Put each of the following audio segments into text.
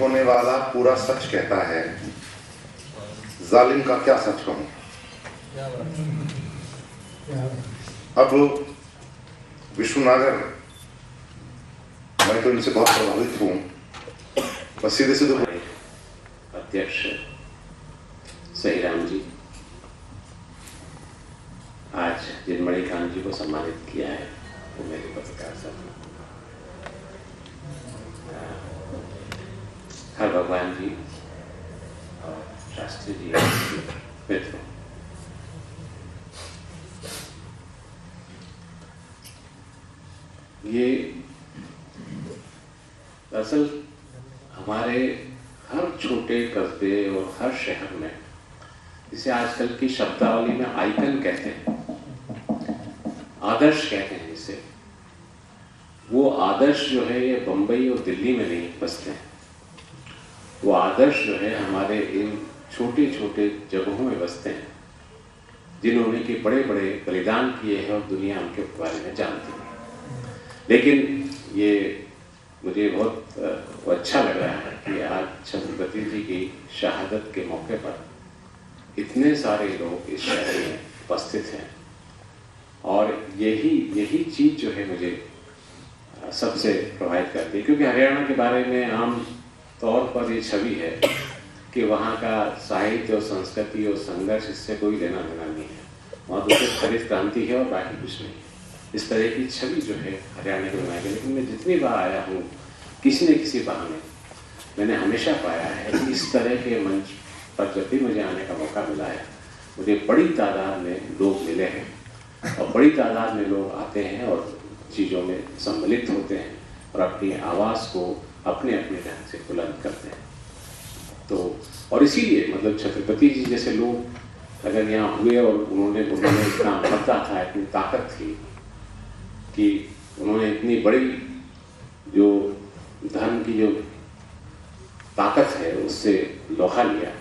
होने वाला पूरा सच कहता है, जालिम का क्या सच कहूं। अब विश्वनागर, मैं तो इनसे बहुत प्रभावित हूं, बस सीधे सीधे अध्यक्ष सहीराम जी आज जिन मणिकांत जी को सम्मानित किया है वो मेरे पत्रकार साहब हर भगवान जी और शास्त्री जी मित्रों, ये दरअसल हमारे हर छोटे कस्बे और हर शहर में इसे आजकल की शब्दावली में आइकन कहते हैं, आदर्श कहते हैं इसे। वो आदर्श जो है ये बंबई और दिल्ली में नहीं बसते हैं, वो आदर्श जो है हमारे इन छोटे छोटे जगहों में बसते हैं जिन्होंने कि बड़े बड़े बलिदान किए हैं और दुनिया उनके बारे में जानती है। लेकिन ये मुझे बहुत अच्छा लग रहा है कि आज छत्रपति जी की शहादत के मौके पर इतने सारे लोग इस शहर में उपस्थित हैं, और यही चीज़ जो है मुझे सबसे प्रभावित करती है, क्योंकि हरियाणा के बारे में आम तौर पर ये छवि है कि वहाँ का साहित्य और संस्कृति और संघर्ष इससे कोई लेना देना नहीं है, वहाँ तो सिर्फ हरित क्रांति है और बाकी कुछ नहीं है। इस तरह की छवि जो है हरियाणा की बनाई गई। लेकिन मैं जितनी बार आया हूँ किसी न किसी बहाने मैंने हमेशा पाया है कि इस तरह के मंच पर जब भी मुझे आने का मौका मिला है, मुझे बड़ी तादाद में लोग मिले हैं और बड़ी तादाद में लोग आते हैं और चीज़ों में सम्मिलित होते हैं और अपनी आवाज़ को अपने अपने ढंग से बुलंद करते हैं। तो और इसीलिए मतलब छत्रपति जी जैसे लोग अगर यहाँ हुए और उन्होंने इतना मद्दा था, इतनी ताकत थी कि उन्होंने इतनी बड़ी जो धर्म की जो ताकत है उससे लोहा लिया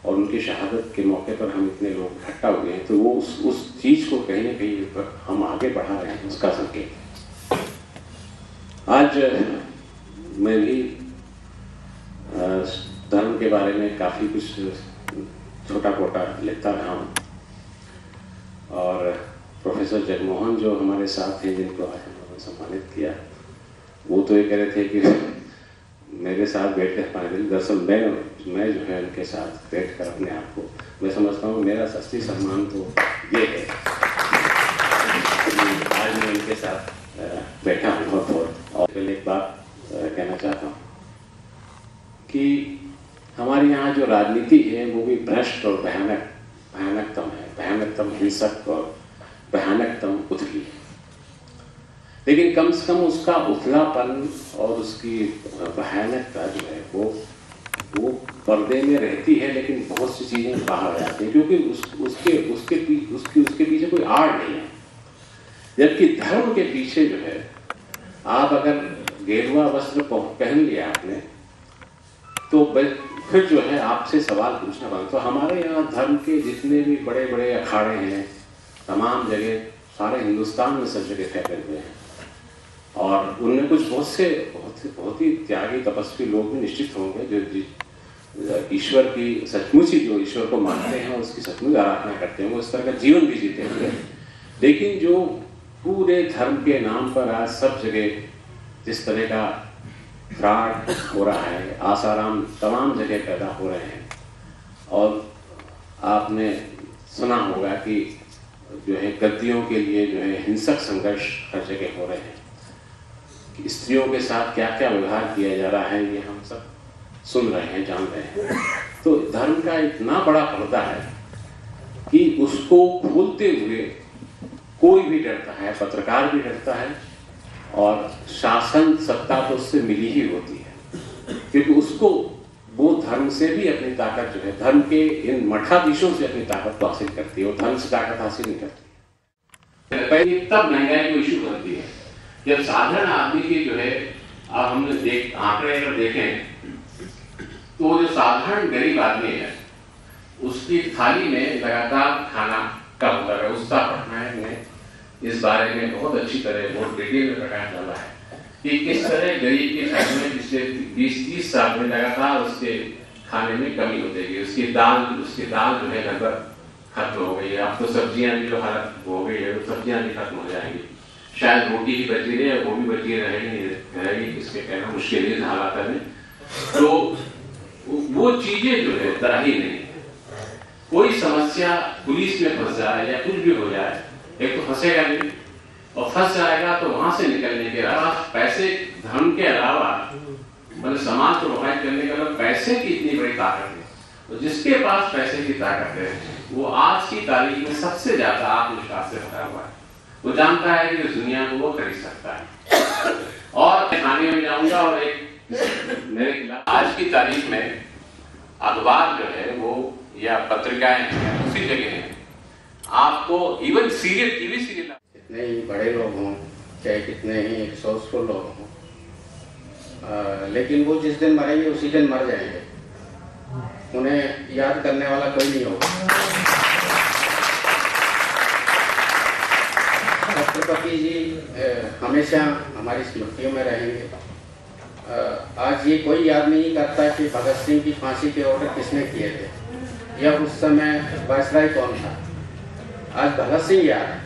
और उनकी शहादत के मौके पर हम इतने लोग इकट्ठा हुए हैं, तो वो उस चीज़ को कहीं ना कहीं पर हम आगे बढ़ा रहे हैं, उसका संकेत है। आज मैं भी धर्म के बारे में काफ़ी कुछ छोटा मोटा लिखता रहा हूँ, और प्रोफेसर जगमोहन जो हमारे साथ हैं जिनको आज उन्होंने सम्मानित किया, वो तो ये कह रहे थे कि मेरे साथ बैठ कर पाने दिल, दरअसल मैं जो है उनके साथ बैठ कर अपने आप को मैं समझता हूँ मेरा असली सम्मान तो ये है आज मैं उनके साथ बैठा हूँ। और पहले एक बात कहना चाहता हूँ कि हमारे यहाँ जो राजनीति है वो भी भ्रष्ट और भयानकतम है, भयानकतम हिंसक और भयानकतम उथली है। लेकिन कम से कम उसका उथलापन और उसकी भयानकता जो है वो पर्दे में रहती है, लेकिन बहुत सी चीज़ें बाहर आ जाती हैं क्योंकि उसके पीछे कोई आड़ नहीं है। जबकि धर्म के पीछे जो है, आप अगर गेरुआ वस्त्र पहन लिया आपने तो फिर जो है आपसे सवाल पूछना पड़ता। तो हमारे यहाँ धर्म के जितने भी बड़े बड़े अखाड़े हैं तमाम जगह, सारे हिंदुस्तान में सब जगह फैले हुए हैं, और उनमें कुछ बहुत ही त्यागी तपस्वी लोग भी निश्चित होंगे जो ईश्वर की सचमुच ही जो ईश्वर को मानते हैं और उसकी सचमुच आराधना करते हैं, वो इस तरह का जीवन भी जीते हुए। लेकिन जो पूरे धर्म के नाम पर आज सब जगह जिस तरह का फ्रॉड हो रहा है, आसाराम तमाम जगह पैदा हो रहे हैं, और आपने सुना होगा कि जो है गद्दियों के लिए जो है हिंसक संघर्ष हर जगह हो रहे हैं, कि स्त्रियों के साथ क्या क्या व्यवहार किया जा रहा है ये हम सब सुन रहे हैं, जान रहे हैं। तो धर्म का इतना बड़ा पर्दा है कि उसको खोलते हुए कोई भी डरता है, पत्रकार भी डरता है, और शासन सत्ता तो उससे मिली ही होती है, क्योंकि उसको वो धर्म से भी अपनी ताकत जो है, धर्म के इन मठाधीशों से अपनी ताकत को हासिल करती है, वो धर्म से ताकत हासिल नहीं करती। पहले तब महंगाई को इशू करती है जब साधारण आदमी की जो है, अब हमने आंकड़े अगर देखें तो जो साधारण गरीब आदमी है उसकी थाली में लगातार खाना कम होता है। उत्साह पटनायक ने इस बारे में बहुत अच्छी तरह बहुत डिटेल में प्रकाश डाला है कि किस तरह गरीब की थाली में पिछले 20-30 साल में लगातार उसके खाने में कमी होती गई। उसकी दाल जो है लगभग खत्म हो गई है। अब तो सब्जियां भी जो हालत हो गई है, वो सब्जियां भी खत्म हो जाएंगी। शायद रोटी ही बची रही है, वो भी बची रहेगी, इसके कहना मुश्किल है हालात में। तो वो चीजें जो है तरह ही नहीं। कोई समस्या पुलिस में फंस जाए या कुछ भी हो जाए, एक तो फंसेगा नहीं, और फंस जाएगा तो वहां से निकलने के अलावा पैसे धन के अलावा मतलब समाज को प्रोवाइड करने के अलावा पैसे की इतनी बड़ी ताकत है। तो जिसके पास पैसे की ताकत है वो आज की तारीख में सबसे ज्यादा आत्मविश्वास से भरा हुआ है। वो जानता है कि इस दुनिया को वो खरीद सकता है। और खाने में जाऊंगा और एक मेरे खिलाफ आज की तारीख में अखबार जो है वो या पत्रिकाएं हैं उसी जगह है, आपको इवन सीरियल टीवी सीरियल कितने ही बड़े लोग हों, चाहे कितने ही रिसोर्सफुल लोग हों, लेकिन वो जिस दिन मरेंगे उसी दिन मर जाएंगे। उन्हें याद करने वाला कोई नहीं होगा। छत्रपति जी हमेशा हमारी स्मृतियों में रहेंगे। आज ये कोई याद नहीं करता कि भगत सिंह की फांसी के ऑर्डर किसने किए थे या उस समय वायसराय कौन था। आज भगत सिंह याद है।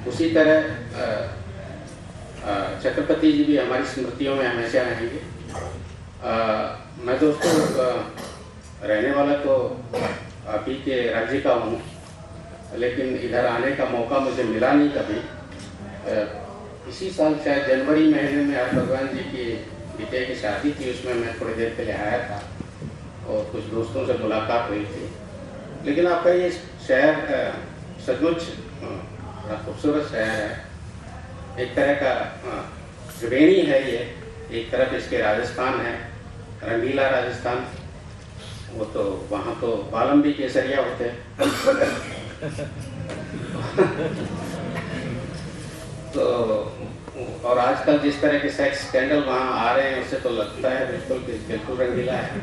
उसी तरह छत्रपति जी भी हमारी स्मृतियों में हमेशा रहेंगे। मैं दोस्तों रहने वाला तो आप ही के राज्य का हूँ, लेकिन इधर आने का मौका मुझे मिला नहीं कभी। इसी साल शायद जनवरी महीने में आज भगवान जी की बेटे की शादी थी, उसमें मैं थोड़ी देर पहले आया था और कुछ दोस्तों से मुलाकात हुई थी। लेकिन आपका ये शहर सचमुच बड़ा खूबसूरत शहर है। एक तरह का त्रिवेणी है ये। एक तरफ इसके राजस्थान है, रंगीला राजस्थान। वो तो वहाँ तो बालम भी केसरिया होते हैं। तो और आजकल जिस तरह के सेक्स स्कैंडल वहाँ आ रहे हैं उससे तो लगता है बिल्कुल रंगीला है।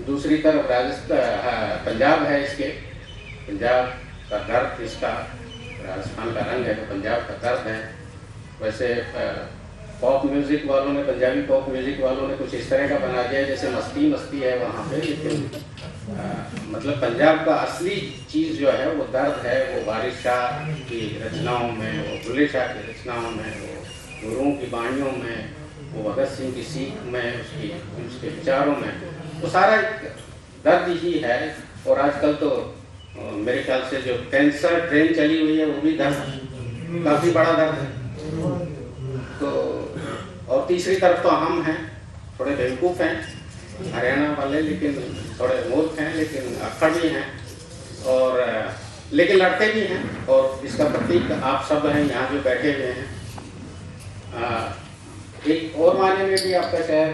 दूसरी तरफ राजस्थान पंजाब है इसके। पंजाब का दर्द इसका, राजस्थान का रंग है तो पंजाब का दर्द है। वैसे पॉप म्यूजिक वालों ने, पंजाबी पॉप म्यूजिक वालों ने कुछ इस तरह का बना दिया जैसे मस्ती मस्ती है वहाँ पे, लेकिन मतलब पंजाब का असली चीज़ जो है वो दर्द है। वो वारिस शाह की रचनाओं में, वो बुल्ले शाह की रचनाओं में, वो गुरुओं की बाणियों में, वो भगत सिंह की सीख में, उसके विचारों में, वो सारा दर्द ही है। और आजकल तो मेरे ख्याल से जो कैंसर ट्रेन चली हुई है वो भी दर्द, काफ़ी बड़ा दर्द है। तो और तीसरी तरफ तो हम हैं, थोड़े बेवकूफ़ हैं हरियाणा वाले, लेकिन थोड़े मूर्ख हैं, लेकिन अक्खड़ भी हैं और लेकिन लड़ते भी हैं। और इसका प्रतीक आप सब हैं यहाँ जो बैठे हुए हैं। एक और मायने में भी आपका शहर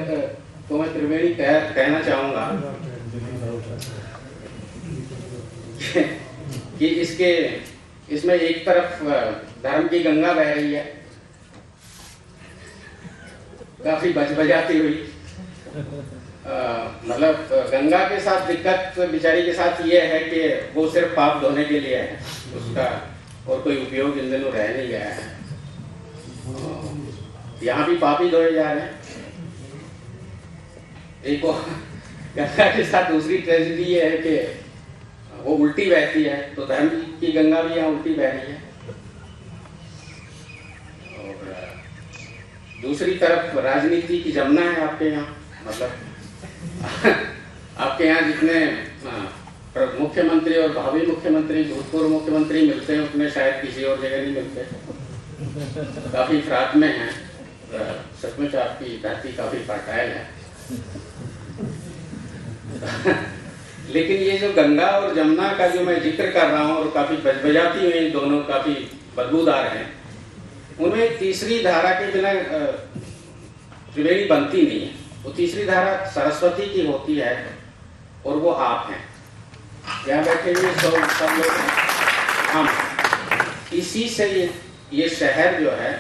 तो मैं त्रिवेणी कहना चाहूँगा कि इसमें एक तरफ धर्म की गंगा बह रही है, काफी बजाती हुई। मतलब गंगा के साथ दिक्कत बेचारी के साथ ये है कि वो सिर्फ पाप धोने के लिए है, उसका और कोई उपयोग इन दिनों रह नहीं गया है। यहाँ भी पाप ही धोए जा रहे हैं। एक और गंगा के साथ दूसरी ट्रेजेडी ये है कि वो उल्टी बहती है, तो धर्म की गंगा भी यहाँ उल्टी बह रही है। और दूसरी तरफ राजनीति की जमुना है आपके यहाँ। मतलब आपके यहाँ जितने मुख्यमंत्री और भावी मुख्यमंत्री, भूतपूर्व मुख्यमंत्री मिलते हैं उतने शायद किसी और जगह नहीं मिलते। काफी फ्रात में है। सचमुच आपकी धरती काफी फर्टाइल है। लेकिन ये जो गंगा और जमुना का जो मैं जिक्र कर रहा हूँ और काफी बजबजाती हुई दोनों काफी बदबूदार हैं, उनमें तीसरी धारा के बिना त्रिवेणी बनती नहीं है। वो तीसरी धारा सरस्वती की होती है और वो आप हैं, यहाँ बैठे हुए सब लोग हम। इसी से ये शहर जो है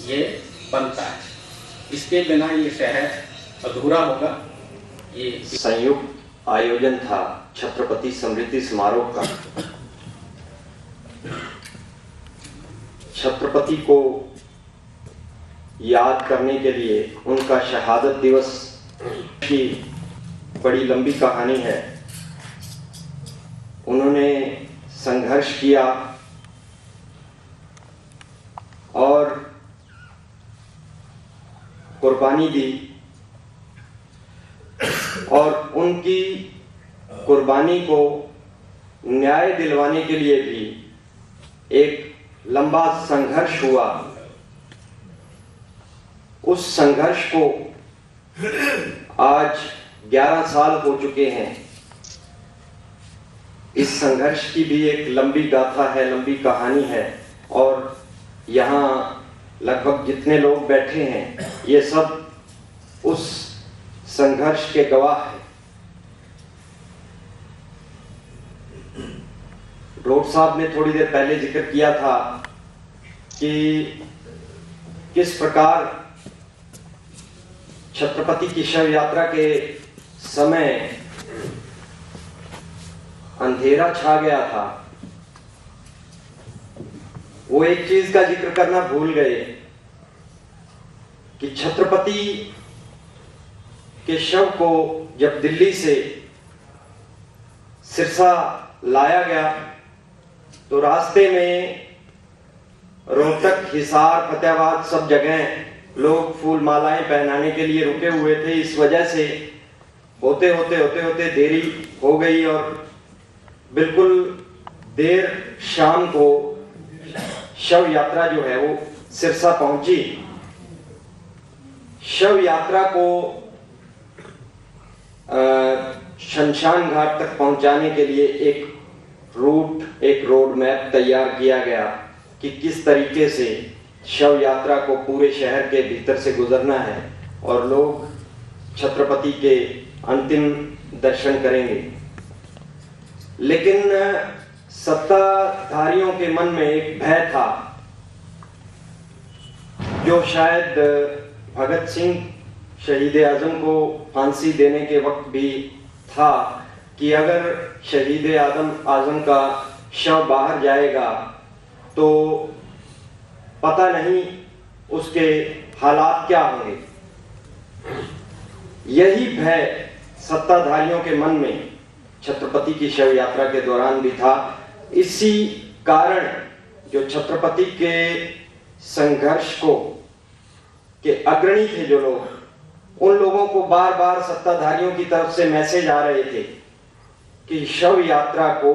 ये बनता है। इसके बिना ये शहर अधूरा होगा। ये संयुक्त आयोजन था छत्रपति स्मृति समारोह का। छत्रपति को याद करने के लिए उनका शहादत दिवस की बड़ी लंबी कहानी है। उन्होंने संघर्ष किया और कुर्बानी दी, और उनकी कुर्बानी को न्याय दिलवाने के लिए भी एक लंबा संघर्ष हुआ। उस संघर्ष को आज 11 साल हो चुके हैं। इस संघर्ष की भी एक लंबी गाथा है, लंबी कहानी है, और यहाँ लगभग जितने लोग बैठे हैं ये सब उस संघर्ष के गवाह हैं। रोड साहब ने थोड़ी देर पहले जिक्र किया था कि किस प्रकार छत्रपति की शव यात्रा के समय अंधेरा छा गया था। वो एक चीज का जिक्र करना भूल गए कि छत्रपति के शव को जब दिल्ली से सिरसा लाया गया तो रास्ते में रोहतक, हिसार, फतेहाबाद सब जगह लोग फूल मालाएं पहनाने के लिए रुके हुए थे। इस वजह से होते होते देरी हो गई और बिल्कुल देर शाम को शव यात्रा जो है वो सिरसा पहुंची। शव यात्रा को शमशान घाट तक पहुंचाने के लिए एक रूट, एक रोड मैप तैयार किया गया कि किस तरीके से शव यात्रा को पूरे शहर के भीतर से गुजरना है और लोग छत्रपति के अंतिम दर्शन करेंगे। लेकिन सत्ताधारियों के मन में एक भय था जो शायद भगत सिंह शहीद आजम को फांसी देने के वक्त भी था कि अगर शहीद आजम का शव बाहर जाएगा तो पता नहीं उसके हालात क्या होंगे। यही भय सत्ताधारियों के मन में छत्रपति की शव यात्रा के दौरान भी था। इसी कारण जो छत्रपति के संघर्ष को के अग्रणी थे जो लोग, उन लोगों को बार बार सत्ताधारियों की तरफ से मैसेज आ रहे थे कि शव यात्रा को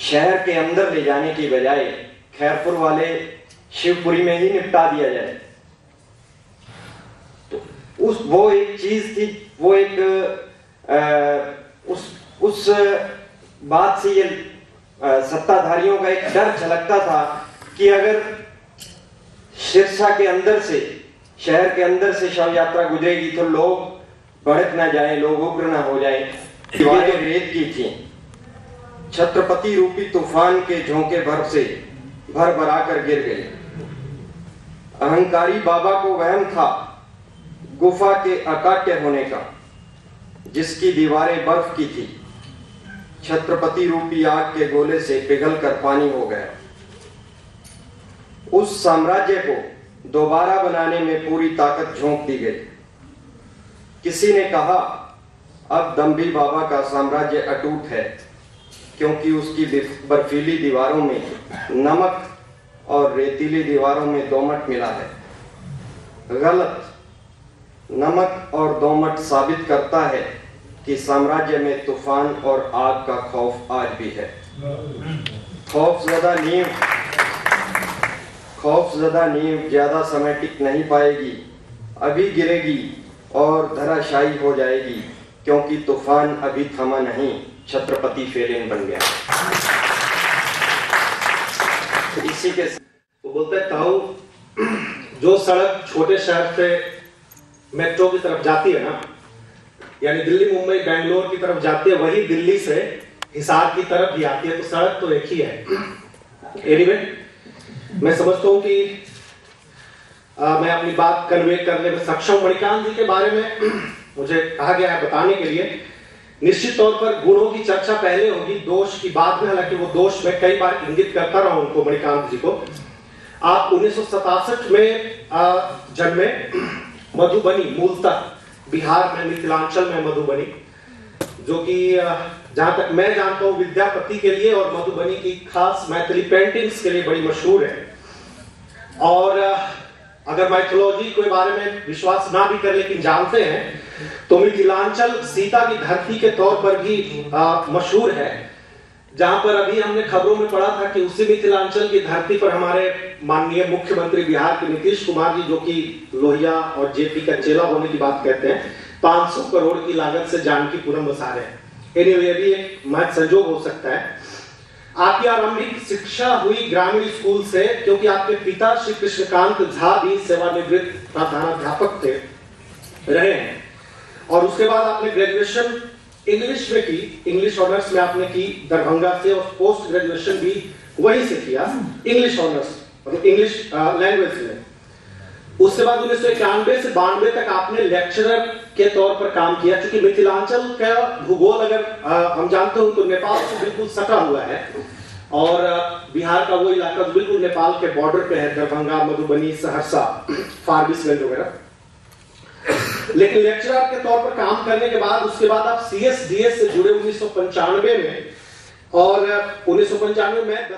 शहर के अंदर ले जाने की बजाय खैरपुर वाले शिवपुरी में ही निपटा दिया जाए। तो वो एक चीज थी, वो एक उस बात से ये सत्ताधारियों का एक डर झलकता था कि अगर सिरसा के अंदर से, शहर के अंदर से शव यात्रा गुजरेगी तो लोग भड़क ना जाए, लोग उग्र ना हो जाए। दीवारें रेत की थी, छत्रपति रूपी तूफान के झोंके भर से भर भरा कर गिर गए। अहंकारी बाबा को वहम था गुफा के अकाट्य होने का, जिसकी दीवारें बर्फ की थी। छत्रपति रूपी आग के गोले से पिघल कर पानी हो गया। उस साम्राज्य को दोबारा बनाने में पूरी ताकत झोंक दी गई। किसी ने कहा अब दम्भी बाबा का साम्राज्य अटूट है क्योंकि उसकी बर्फीली दीवारों में नमक और रेतीली दीवारों में दोमट मिला है। गलत। नमक और दोमट साबित करता है कि साम्राज्य में तूफान और आग का खौफ आज भी है। खौफजदा नींव ज्यादा समय टिक नहीं पाएगी, अभी गिरेगी और धराशायी हो जाएगी क्योंकि तूफान अभी थमा नहीं, छत्रपति फेलेन बन गया। तो इसी के वो बोलते ताऊ, जो सड़क छोटे शहर से मेट्रो की तरफ जाती है ना, यानी दिल्ली, मुंबई, बेंगलोर की तरफ जाती है, वही दिल्ली से हिसार की तरफ भी आती है, तो सड़क तो एक ही है। एनीवे, मैं समझता हूं कि मैं अपनी बात कन्वे करने में सक्षम। मणिकांत जी के बारे में मुझे कहा गया है बताने के लिए। निश्चित तौर पर गुणों की चर्चा पहले होगी, दोष की बाद में। हालांकि वो दोष मैं कई बार इंगित करता रहा हूं उनको, मणिकांत जी को। आप 1967 में जन्मे, मधुबनी, मूलतः बिहार में मिथिलांचल में मधुबनी, जो कि जहां तक मैं जानता हूं विद्यापति के लिए और मधुबनी की खास मैथिली पेंटिंग्स के लिए बड़ी मशहूर है। और अगर माइथोलॉजी के बारे में विश्वास ना भी कर लेकिन जानते हैं तो मिथिलांचल सीता की धरती के तौर पर भी मशहूर है, जहां पर अभी हमने खबरों में पढ़ा था कि उसी मिथिलांचल की धरती पर हमारे माननीय मुख्यमंत्री बिहार के नीतीश कुमार जी, जो कि लोहिया और जेपी का चेला होने की बात कहते हैं, 500 करोड़ की लागत से जानकीपुरम बसा रहे हैं। ये भी एक महत्व संजोग हो सकता है। आपकी आरंभिक शिक्षा हुई ग्रामीण स्कूल से, क्योंकि आपके पिता श्री कृष्णकांत झा भी सेवानिवृत्त प्रधानाध्यापक थे रहे हैं। और उसके बाद आपने ग्रेजुएशन इंग्लिश में की, इंग्लिश ऑनर्स में आपने की दरभंगा से, और पोस्ट ग्रेजुएशन भी वहीं से किया, इंग्लिश ऑनर्स मतलब इंग्लिश लैंग्वेज में। उसके बाद 1991 से 92 तक आपने लेक्चरर के तौर पर काम किया। क्योंकि मिथिलांचल का भूगोल अगर हम जानते हो तो नेपाल से बिल्कुल सटा हुआ है, और बिहार का वो इलाका बिल्कुल नेपाल के बॉर्डर पे है, दरभंगा, मधुबनी, सहरसा, फारबिसगंज वगैरह। लेकिन लेक्चरर के तौर पर काम करने के बाद उसके बाद आप CS DS से जुड़े 1995 में, और 1995 में